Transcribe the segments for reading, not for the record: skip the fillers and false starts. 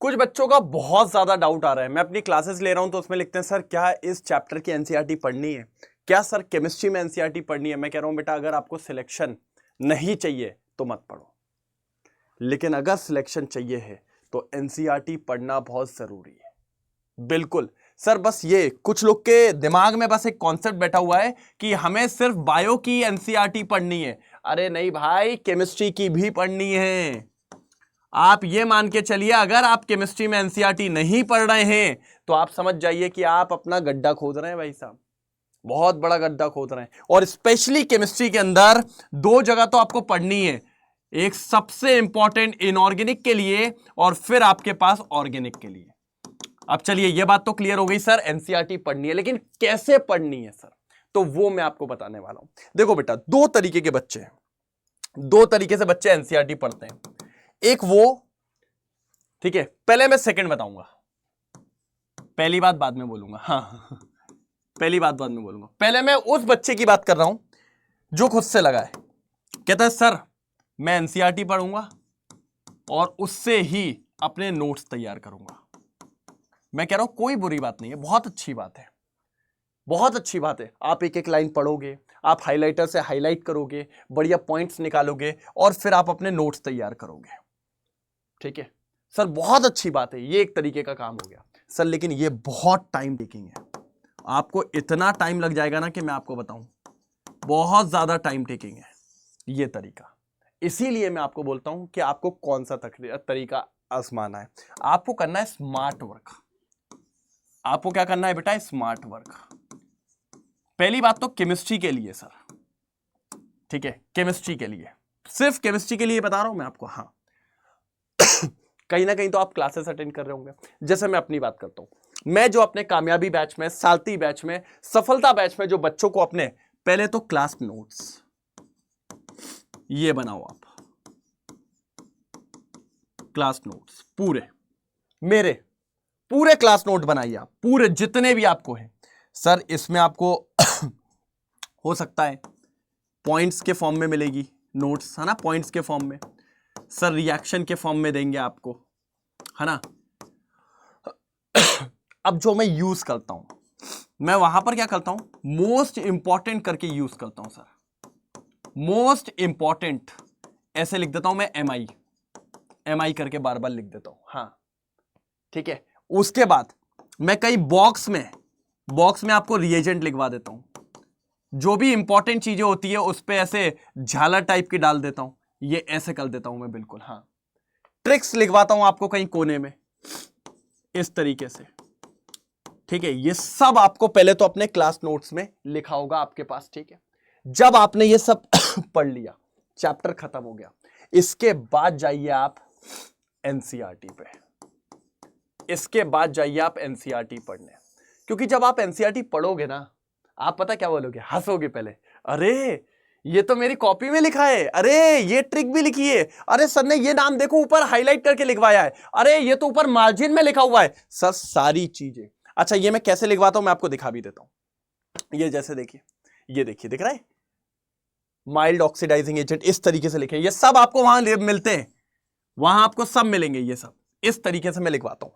कुछ बच्चों का बहुत ज्यादा डाउट आ रहा है, मैं अपनी क्लासेस ले रहा हूं तो उसमें लिखते हैं सर क्या इस चैप्टर की एनसीईआरटी पढ़नी है, क्या सर केमिस्ट्री में एनसीईआरटी पढ़नी है। मैं कह रहा हूं बेटा अगर आपको सिलेक्शन नहीं चाहिए तो मत पढ़ो, लेकिन अगर सिलेक्शन चाहिए है तो एनसीईआरटी पढ़ना बहुत जरूरी है। बिल्कुल सर, बस ये कुछ लोग के दिमाग में बस एक कॉन्सेप्ट बैठा हुआ है कि हमें सिर्फ बायो की एनसीईआरटी पढ़नी है। अरे नहीं भाई, केमिस्ट्री की भी पढ़नी है। आप ये मान के चलिए अगर आप केमिस्ट्री में एनसीईआरटी नहीं पढ़ रहे हैं तो आप समझ जाइए कि आप अपना गड्ढा खोद रहे हैं भाई साहब, बहुत बड़ा गड्ढा खोद रहे हैं। और स्पेशली केमिस्ट्री के अंदर दो जगह तो आपको पढ़नी है, एक सबसे इंपॉर्टेंट इनऑर्गेनिक के लिए और फिर आपके पास ऑर्गेनिक के लिए। अब चलिए ये बात तो क्लियर हो गई सर, एनसीईआरटी पढ़नी है, लेकिन कैसे पढ़नी है सर, तो वो मैं आपको बताने वाला हूं। देखो बेटा, दो तरीके के बच्चे हैं, दो तरीके से बच्चे एनसीईआरटी पढ़ते हैं। एक वो, ठीक है, पहले मैं सेकंड बताऊंगा, पहली बात बाद में बोलूंगा। हाँ पहली बात बाद में बोलूंगा। पहले मैं उस बच्चे की बात कर रहा हूं जो खुद से लगा है, कहता है सर मैं एनसीईआरटी पढ़ूंगा और उससे ही अपने नोट्स तैयार करूंगा। मैं कह रहा हूं कोई बुरी बात नहीं है, बहुत अच्छी बात है, बहुत अच्छी बात है। आप एक एक लाइन पढ़ोगे, आप हाइलाइटर से हाईलाइट करोगे, बढ़िया पॉइंट्स निकालोगे और फिर आप अपने नोट्स तैयार करोगे। ठीक है सर, बहुत अच्छी बात है, ये एक तरीके का काम हो गया सर, लेकिन ये बहुत टाइम टेकिंग है, आपको इतना टाइम लग जाएगा ना कि मैं आपको बताऊं, बहुत ज्यादा टाइम टेकिंग है ये तरीका। इसीलिए मैं आपको बोलता हूं कि आपको कौन सा तरीका आजमाना है। आपको करना है स्मार्ट वर्क। आपको क्या करना है बेटा? Smart work. पहली बात तो केमिस्ट्री के लिए सर, ठीक है, केमिस्ट्री के लिए, सिर्फ केमिस्ट्री के लिए बता रहा हूं मैं आपको। हाँ कहीं ना कहीं तो आप क्लासेस अटेंड कर रहे होंगे। जैसे मैं अपनी बात करता हूं, मैं जो अपने कामयाबी बैच में, साल्ती बैच में, सफलता बैच में जो बच्चों को अपने, पहले तो क्लास नोट्स ये बनाओ आप, क्लास नोट्स पूरे, मेरे पूरे क्लास नोट बनाइए आप, पूरे जितने भी आपको हैं सर। इसमें आपको हो सकता है पॉइंट्स के फॉर्म में मिलेगी नोट्स, है ना, पॉइंट्स के फॉर्म में सर, रिएक्शन के फॉर्म में देंगे आपको, है ना। अब जो मैं यूज करता हूं, मैं वहां पर क्या करता हूं, मोस्ट इंपॉर्टेंट करके यूज करता हूं सर, मोस्ट इंपॉर्टेंट ऐसे लिख देता हूं मैं, एमआई करके बार बार लिख देता हूं। हाँ ठीक है, उसके बाद मैं कई बॉक्स में आपको रिएजेंट लिखवा देता हूं, जो भी इंपॉर्टेंट चीजें होती है उस पे ऐसे झालर टाइप की डाल देता हूं, ये ऐसे कर देता हूं मैं, बिल्कुल। हाँ, ट्रिक्स लिखवाता हूं आपको कहीं कोने में इस तरीके से, ठीक है। ये सब आपको पहले तो अपने क्लास नोट्स में लिखा होगा आपके पास, ठीक है। जब आपने ये सब पढ़ लिया, चैप्टर खत्म हो गया, इसके बाद जाइए आप एनसीईआरटी पे, इसके बाद जाइए आप एनसीईआरटी पढ़ने। क्योंकि जब आप एनसीईआरटी पढ़ोगे ना, आप पता क्या बोलोगे, हंसोगे पहले, अरे ये तो मेरी कॉपी में लिखा है, अरे ये ट्रिक भी लिखी है, अरे सर ने ये नाम देखो ऊपर हाईलाइट करके लिखवाया है, अरे ये तो ऊपर मार्जिन में लिखा हुआ है सर, सारी चीजें। अच्छा ये मैं कैसे लिखवाता हूं मैं आपको दिखा भी देता हूं। ये जैसे देखिए, ये देखिए, दिख रहा है, माइल्ड ऑक्सीडाइजिंग एजेंट, इस तरीके से लिखे, ये सब आपको वहां मिलते हैं, वहां आपको सब मिलेंगे, ये सब इस तरीके से मैं लिखवाता हूं।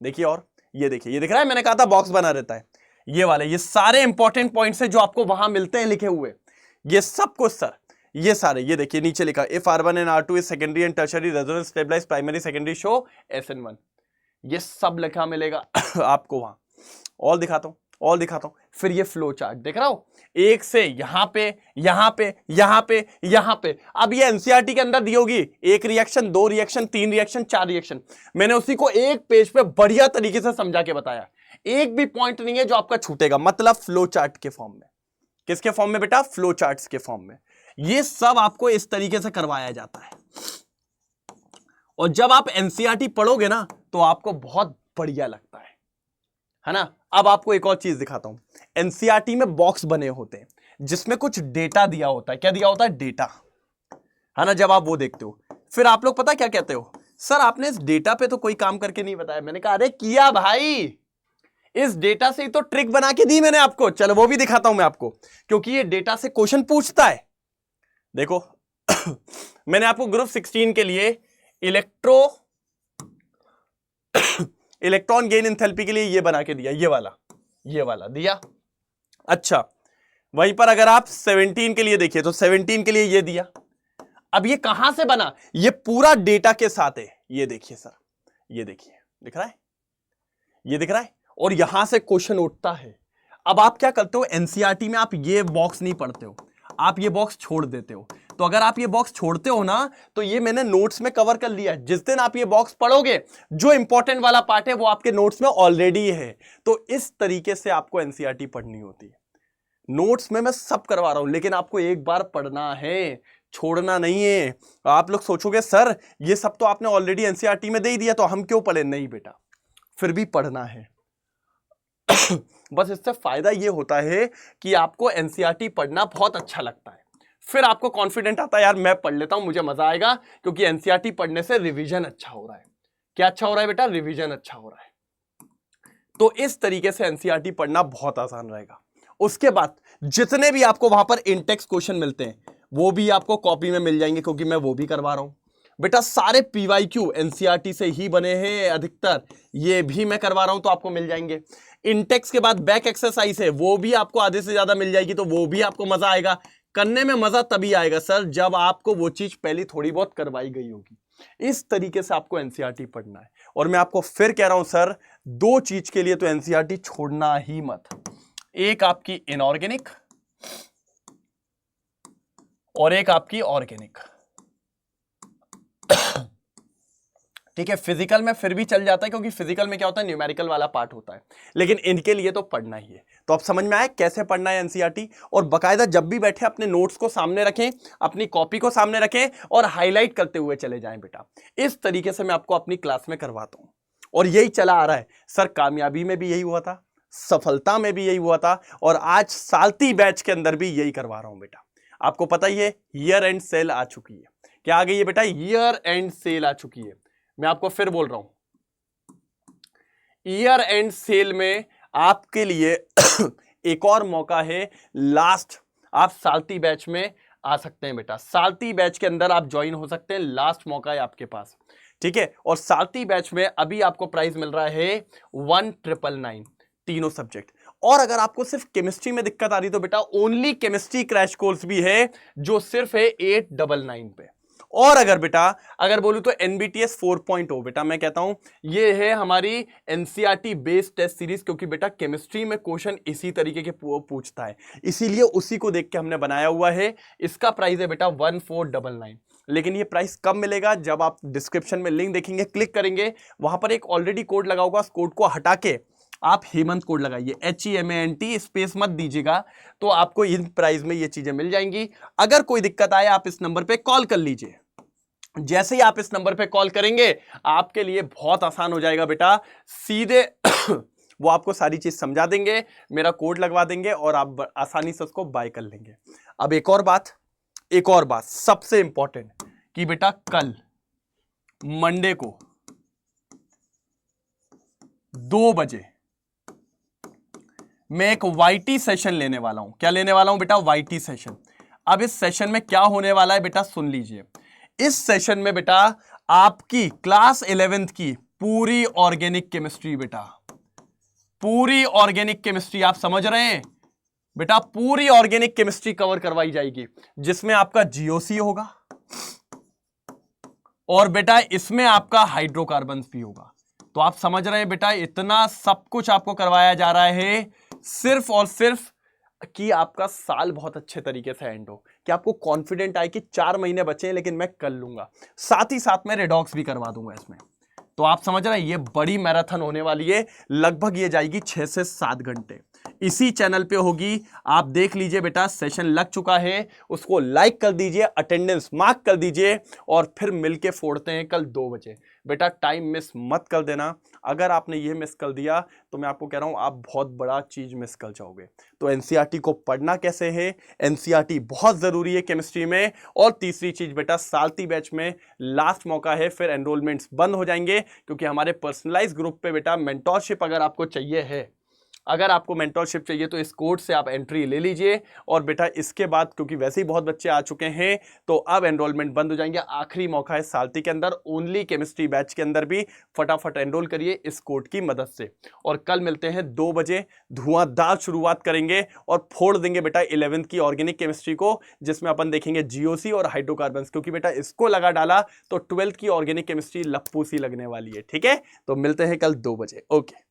देखिए, और ये देखिए, ये दिख रहा है, मैंने कहा था बॉक्स बना रहता है, ये वाले, ये सारे इंपॉर्टेंट पॉइंट्स है जो आपको वहां मिलते हैं लिखे हुए, ये सब कुछ सर, ये सारे, ये देखिए नीचे लिखा, if R1 and R2 is secondary and tertiary resonance stabilize primary secondary show SN1, ये सब लिखा मिलेगा आपको वहां। और दिखाता हूं, और दिखाता हूं, फिर ये फ्लो चार्ट देख रहा हो, एक से यहां पे, यहां पे, यहां पे, यहां पे। अब ये एनसीईआरटी के अंदर दी होगी, एक रिएक्शन, दो रिएक्शन, तीन रिएक्शन, चार रिएक्शन, मैंने उसी को एक पेज पे बढ़िया तरीके से समझा के बताया, एक भी पॉइंट नहीं है जो आपका छूटेगा, मतलब फ्लो चार्ट के फॉर्म में। किसके फॉर्म में बेटा? फ्लो चार्ट्स के फॉर्म में। ये सब आपको इस तरीके से करवाया जाता है, और जब आप एनसीईआरटी पढ़ोगे ना तो आपको बहुत बढ़िया लगता है ना। अब आपको एक और चीज दिखाता हूं, एनसीईआरटी में बॉक्स बने होते हैं जिसमें कुछ डेटा दिया होता है, क्या दिया होता है? डेटा, है ना। जब आप वो देखते हो, फिर आप लोग पता क्या कहते हो, सर आपने इस डेटा पे तो कोई काम करके नहीं बताया। मैंने कहा अरे किया भाई, इस डेटा से ही तो ट्रिक बना के दी मैंने आपको, चलो वो भी दिखाता हूं मैं आपको, क्योंकि ये डेटा से क्वेश्चन पूछता है। देखो मैंने आपको ग्रुप 16 के लिए इलेक्ट्रो इलेक्ट्रॉन गेन एंथैल्पी के लिए ये बना के दिया, ये वाला दिया। अच्छा, वहीं पर अगर आप 17 के लिए देखिए तो 17 के लिए ये दिया। अब ये कहां से बना, ये पूरा डेटा के साथ है। ये देखिए सर, ये देखिए, दिख रहा है, ये दिख रहा है, और यहां से क्वेश्चन उठता है। अब आप क्या करते हो, एनसीईआरटी में आप ये बॉक्स नहीं पढ़ते हो, आप ये बॉक्स छोड़ देते हो। तो अगर आप ये बॉक्स छोड़ते हो ना, तो ये मैंने नोट्स में कवर कर लिया है। जिस दिन आप ये बॉक्स पढ़ोगे, जो इंपॉर्टेंट वाला पार्ट है वो आपके नोट्स में ऑलरेडी है। तो इस तरीके से आपको एनसीईआरटी पढ़नी होती है। नोट्स में मैं सब करवा रहा हूं, लेकिन आपको एक बार पढ़ना है, छोड़ना नहीं है। आप लोग सोचोगे सर ये सब तो आपने ऑलरेडी एनसीईआरटी में दे ही दिया, तो हम क्यों पढ़े? नहीं बेटा, फिर भी पढ़ना है। बस इससे फायदा ये होता है कि आपको एनसीईआरटी पढ़ना बहुत अच्छा लगता है। फिर आपको कॉन्फिडेंट आता है, यार मैं पढ़ लेता हूं, मुझे मजा आएगा, क्योंकि एनसीईआरटी पढ़ने से रिवीजन अच्छा हो रहा है। क्या अच्छा हो रहा है बेटा? रिवीजन अच्छा हो रहा है। तो इस तरीके से एनसीईआरटी पढ़ना बहुत आसान रहेगा। उसके बाद जितने भी आपको वहां पर इंटेक्स क्वेश्चन मिलते हैं, वो भी आपको कॉपी में मिल जाएंगे, क्योंकि मैं वो भी करवा रहा हूं बेटा। सारे पीवाईक्यू एनसीईआरटी से ही बने हैं अधिकतर, ये भी मैं करवा रहा हूं, तो आपको मिल जाएंगे। इंटेक्स के बाद बैक एक्सरसाइज है, वो भी आपको आधे से ज्यादा मिल जाएगी, तो वो भी आपको मजा आएगा। करने में मजा तभी आएगा सर, जब आपको वो चीज पहले थोड़ी बहुत करवाई गई होगी। इस तरीके से आपको एनसीईआरटी पढ़ना है। और मैं आपको फिर कह रहा हूं सर, दो चीज के लिए तो एनसीईआरटी छोड़ना ही मत। एक आपकी इनऑर्गेनिक और एक आपकी ऑर्गेनिक। ठीक है, फिजिकल में फिर भी चल जाता है, क्योंकि फिजिकल में क्या होता है, न्यूमेरिकल वाला पार्ट होता है, लेकिन इनके लिए तो पढ़ना ही है। तो अब समझ में आया कैसे पढ़ना है एनसीईआरटी। और बकायदा जब भी बैठे अपने नोट्स को सामने रखें, अपनी कॉपी को सामने रखें और हाईलाइट करते हुए चले जाएं बेटा। इस तरीके से मैं आपको अपनी क्लास में करवाता हूं, और यही चला आ रहा है सर। कामयाबी में भी यही हुआ था, सफलता में भी यही हुआ था, और आज सालती बैच के अंदर भी यही करवा रहा हूं बेटा। आपको पता ही है, ईयर एंड सेल आ चुकी है। क्या आ गई है बेटा? ईयर एंड सेल आ चुकी है। मैं आपको फिर बोल रहा हूं, ईयर एंड सेल में आपके लिए एक और मौका है लास्ट। आप सालती बैच में आ सकते हैं बेटा, सालती बैच के अंदर आप ज्वाइन हो सकते हैं, लास्ट मौका है आपके पास। ठीक है, और सालती बैच में अभी आपको प्राइस मिल रहा है 1999, तीनों सब्जेक्ट। और अगर आपको सिर्फ केमिस्ट्री में दिक्कत आ रही तो बेटा ओनली केमिस्ट्री क्रैश कोर्स भी है, जो सिर्फ है 899 पे। और अगर बेटा अगर बोलूं तो एनबीटीएस 4.0 बेटा मैं कहता हूं ये है हमारी एनसीईआरटी बेस्ड टेस्ट सीरीज, क्योंकि बेटा केमिस्ट्री में क्वेश्चन इसी तरीके के पूछता है, इसीलिए उसी को देख के हमने बनाया हुआ है। इसका प्राइस है बेटा 1499। लेकिन ये प्राइस कब मिलेगा? जब आप डिस्क्रिप्शन में लिंक देखेंगे, क्लिक करेंगे, वहां पर एक ऑलरेडी कोड लगा होगा, उस कोड को हटा के आप हेमंत कोड लगाइए, HEMANT, स्पेस मत दीजिएगा, तो आपको इन प्राइस में ये चीजें मिल जाएंगी। अगर कोई दिक्कत आए आप इस नंबर पे कॉल कर लीजिए। जैसे ही आप इस नंबर पे कॉल करेंगे आपके लिए बहुत आसान हो जाएगा बेटा, सीधे वो आपको सारी चीज समझा देंगे, मेरा कोड लगवा देंगे और आप आसानी से उसको बाय कर लेंगे। अब एक और बात सबसे इंपॉर्टेंट, कि बेटा कल मंडे को 2 बजे मैं एक वाईटी सेशन लेने वाला हूं। क्या लेने वाला हूं बेटा? YT session. अब इस सेशन में क्या होने वाला है बेटा, सुन लीजिए। इस सेशन में बेटा आपकी क्लास 11th की पूरी ऑर्गेनिक केमिस्ट्री बेटा, पूरी ऑर्गेनिक केमिस्ट्री, आप समझ रहे हैं बेटा, पूरी ऑर्गेनिक केमिस्ट्री कवर करवाई जाएगी, जिसमें आपका जीओसी होगा और बेटा इसमें आपका हाइड्रोकार्बन्स भी होगा। तो आप समझ रहे हैं बेटा, इतना सब कुछ आपको करवाया जा रहा है सिर्फ और सिर्फ कि आपका साल बहुत अच्छे तरीके से एंड हो, कि आपको कॉन्फिडेंट आए कि 4 महीने बचे हैं लेकिन मैं कर लूंगा। साथ ही साथ में रेडॉक्स भी करवा दूंगा इसमें। तो आप समझ रहे हैं ये बड़ी मैराथन होने वाली है, लगभग ये जाएगी 6 से 7 घंटे, इसी चैनल पे होगी। आप देख लीजिए बेटा, सेशन लग चुका है, उसको लाइक कर दीजिए, अटेंडेंस मार्क कर दीजिए, और फिर मिलके फोड़ते हैं कल 2 बजे। बेटा टाइम मिस मत कर देना, अगर आपने ये मिस कर दिया तो मैं आपको कह रहा हूं आप बहुत बड़ा चीज मिस कर जाओगे। तो एनसीईआरटी को पढ़ना कैसे है, एनसीईआरटी बहुत जरूरी है केमिस्ट्री में। और तीसरी चीज बेटा, सालती बैच में लास्ट मौका है, फिर एनरोलमेंट्स बंद हो जाएंगे, क्योंकि हमारे पर्सनलाइज ग्रुप पे बेटा मेंटोरशिप अगर आपको चाहिए है, अगर आपको मेंटरशिप चाहिए तो इस कोड से आप एंट्री ले लीजिए। और बेटा इसके बाद क्योंकि वैसे ही बहुत बच्चे आ चुके हैं तो अब एनरोलमेंट बंद हो जाएंगे, आखिरी मौका है साल्टी के अंदर, ओनली केमिस्ट्री बैच के अंदर भी फटाफट एनरोल करिए इस कोड की मदद से। और कल मिलते हैं 2 बजे, धुआंधार शुरुआत करेंगे और फोड़ देंगे बेटा 11th की ऑर्गेनिक केमिस्ट्री को, जिसमें अपन देखेंगे जीओसी और हाइड्रोकार्बन्स, क्योंकि बेटा इसको लगा डाला तो 12th की ऑर्गेनिक केमिस्ट्री लप्पू सी लगने वाली है। ठीक है, तो मिलते हैं कल 2 बजे। ओके।